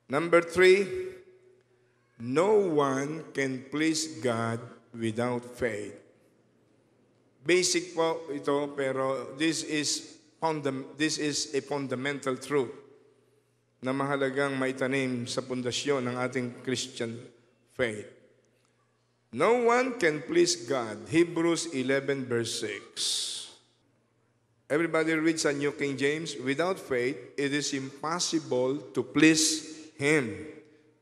Number 3, no one can please God without faith. Basic po ito, pero this is a fundamental truth na mahalagang maitanim sa pundasyon ng ating Christian faith. No one can please God. Hebrews 11 verse 6. Everybody reads sa New King James, without faith, it is impossible to please Him.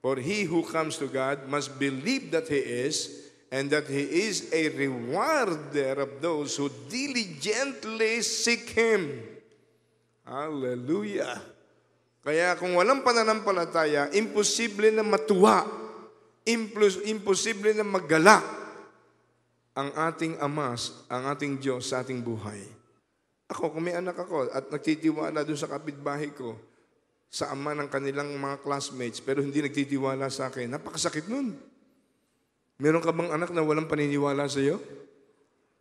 For he who comes to God must believe that He is, and that He is a rewarder of those who diligently seek Him. Hallelujah! Kaya kung walang pananampalataya, imposible na matuwa, imposible na maggalak ang ating Ama, ang ating Diyos sa ating buhay. Ako, kung may anak ako at nagtitiwala doon sa kapitbahay ko, sa ama ng kanilang mga classmates, pero hindi nagtitiwala sa akin, napakasakit nun. Meron ka bang anak na walang paniniwala sa iyo?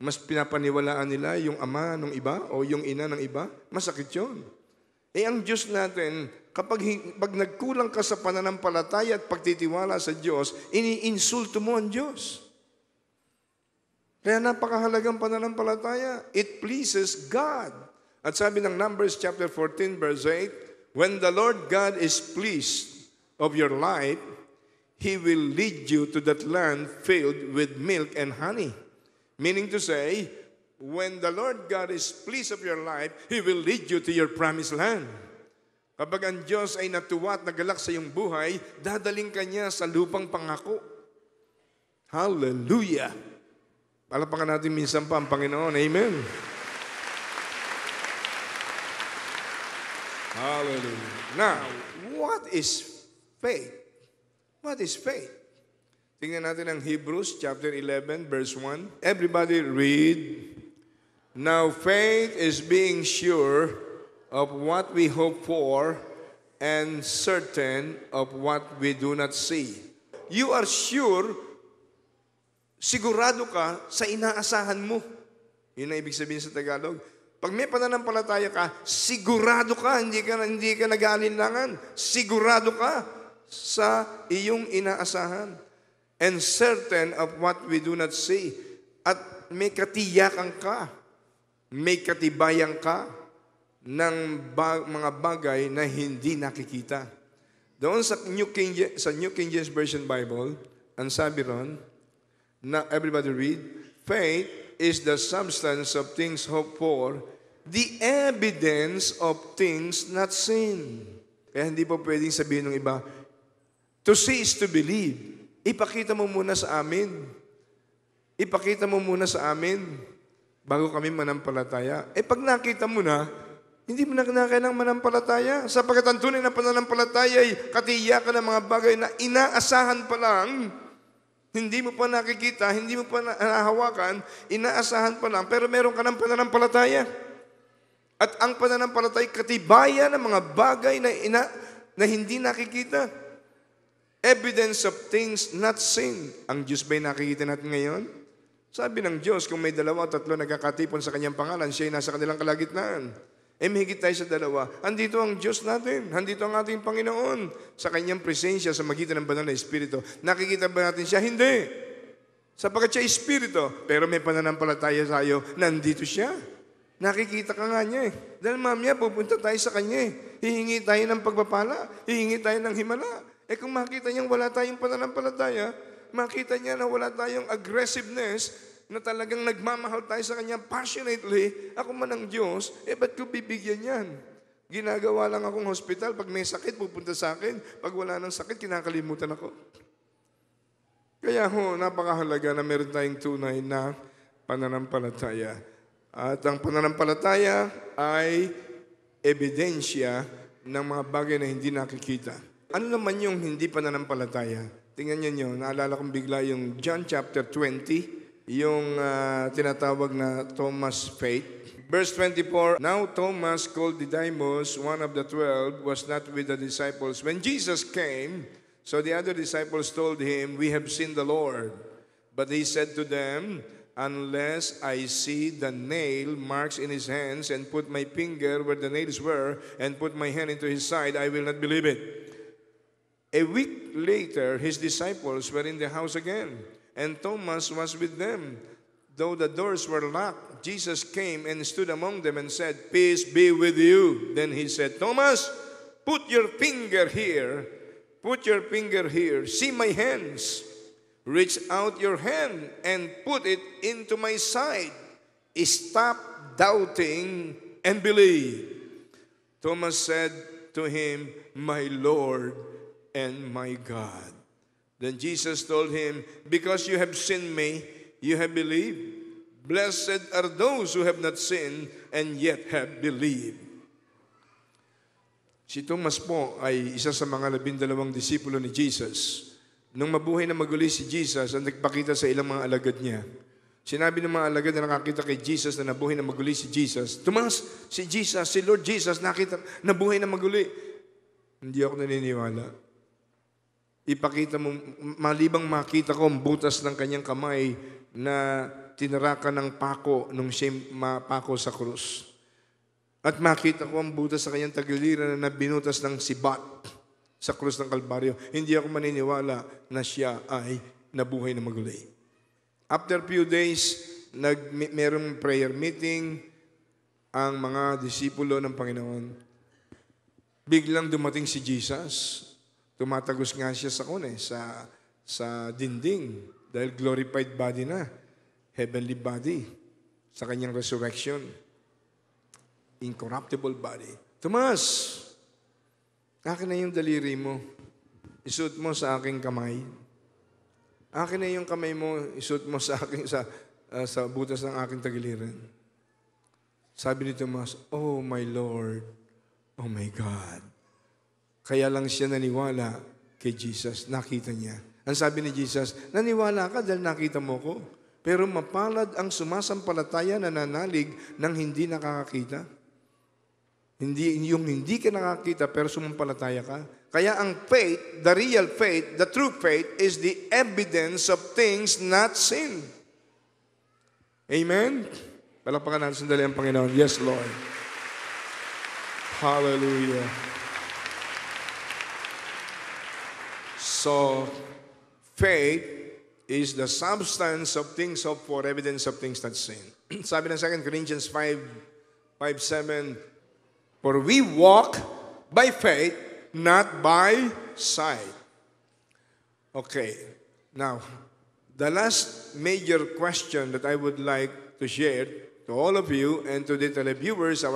Mas pinapaniwalaan nila yung ama ng iba o yung ina ng iba? Masakit yun. Ang Diyos natin, kapag nagkulang ka sa pananampalataya at pagtitiwala sa Diyos, iniinsulto mo ang Diyos. Kaya napakahalagang pananampalataya. It pleases God. At sabi ng Numbers chapter 14 verse 8, when the Lord God is pleased of your life, He will lead you to that land filled with milk and honey. Meaning to say, when the Lord God is pleased of your life, He will lead you to your promised land. Kapag ang Diyos ay natuwa at nagalak sa iyong buhay, dadaling ka niya sa lupang pangako. Hallelujah! Palapakan natin minsan pa ang Panginoon. Amen. Hallelujah. Now, what is faith? What is faith? Tingnan natin ang Hebrews chapter 11 verse 1. Everybody read. Now faith is being sure of what we hope for and certain of what we do not see. You are sure, sigurado ka sa inaasahan mo. Yun ang ibig sabihin sa Tagalog. Pag may pananampalataya ka, sigurado ka, hindi ka nag-aalinlangan. Sigurado ka sa iyong inaasahan. And certain of what we do not see. At may katiyakan ka, may katibayan ka ng mga bagay na hindi nakikita. Doon sa New King James Version Bible, ang sabi ron, na everybody read, faith is the substance of things hoped for, the evidence of things not seen. Kaya hindi po pwedeng sabihin ng iba, to see is to believe. Ipakita mo muna sa amin. Ipakita mo muna sa amin bago kami manampalataya. Pag nakita mo na, hindi mo na kailangang manampalataya. Sapagkat ang tunay na pananampalataya ay katiyakan ng mga bagay na inaasahan pa lang. Hindi mo pa nakikita, hindi mo pa nahahawakan, inaasahan pa lang, pero meron ka ng pananampalataya. At ang pananampalataya, katibayan ng mga bagay na hindi nakikita. Evidence of things not seen. Ang Diyos ba'y nakikita natin ngayon? Sabi ng Diyos, kung may 2 o 3 nagkakatipon sa kanyang pangalan, siya ay nasa kanilang kalagitnaan. Mahigit tayo sa 2. Andito ang Diyos natin. Andito ang ating Panginoon. Sa kanyang presensya sa magitan ng banal na Espiritu. Nakikita ba natin siya? Hindi. Sapagkat siya Espiritu. Pero may pananampalataya sa iyo, nandito siya. Nakikita ka nga niya Dahil mamaya, pupunta tayo sa kanya Hihingi tayo ng pagpapala. Hihingi tayo ng himala. Kung makita niyang wala tayong pananampalataya, makita niya na wala tayong aggressiveness, na talagang nagmamahal tayo sa Kanya passionately, ako man ang Diyos, ba't ko bibigyan yan? Ginagawa lang akong hospital, pag may sakit, pupunta sa akin. Pag wala ng sakit, kinakalimutan ako. Kaya napakahalaga na meron tayong tunay na pananampalataya. At ang pananampalataya ay ebidensya ng mga bagay na hindi nakikita. Ano naman yung hindi pananampalataya? Tingnan niyo, naalala kong bigla yung John chapter 20, yung tinatawag na Thomas faith. Verse 24, now Thomas, called Didymus, one of the 12, was not with the disciples. When Jesus came, so the other disciples told him, we have seen the Lord. But he said to them, unless I see the nail marks in his hands and put my finger where the nails were and put my hand into his side, I will not believe it. A week later, his disciples were in the house again, and Thomas was with them. Though the doors were locked, Jesus came and stood among them and said, "Peace be with you." Then he said, "Thomas, put your finger here. Put your finger here. See my hands. Reach out your hand and put it into my side. Stop doubting and believe." Thomas said to him, "My Lord and my God." Then Jesus told him, "Because you have seen me, you have believed. Blessed are those who have not sinned and yet have believed." Si Thomas po ay isa sa mga 12 disipulo ni Jesus. Nung mabuhay na maguli si Jesus, ang nagpakita sa ilang mga alagad niya. Sinabi ng mga alagad na nakakita kay Jesus na nabuhay na maguli si Jesus, "Tomas, si Jesus, si Lord Jesus, nakita, nabuhay na maguli." Hindi ako naniniwala. Ipakita mo, malibang makita ko ang butas ng kanyang kamay na tinarakan ng pako nung siya mapako sa krus. At makita ko ang butas sa kanyang tagiliran na binutas ng sibat sa krus ng Kalbaryo. Hindi ako maniniwala na siya ay nabuhay na maguli. After few days, merong prayer meeting ang mga disipulo ng Panginoon. Biglang dumating si Jesus. Tumatagos nga siya sa dingding dahil glorified body na, heavenly body, sa kanyang resurrection. Incorruptible body. "Tomas, akin na yung daliri mo. Isuot mo sa aking kamay. Akin na yung kamay mo, isuot mo sa aking sa butas ng aking tagiliran." Sabi ni Tomas, "Oh my Lord, oh my God." Kaya lang siya naniwala kay Jesus. Nakita niya. Ang sabi ni Jesus, "Naniwala ka dahil nakita mo ko. Pero mapalad ang sumasampalataya na nanalig ng hindi nakakakita." Hindi ka nakakita pero sumampalataya ka. Kaya ang faith, the real faith, the true faith is the evidence of things not seen. Amen? Palakpakan natin sandali ang Panginoon. Yes, Lord. Hallelujah. So, faith is the substance of things hoped for, evidence of things not seen. Sabi ng 2 Corinthians 5:7, "For we walk by faith, not by sight." Okay. Now, the last major question that I would like to share to all of you and to the televiewers,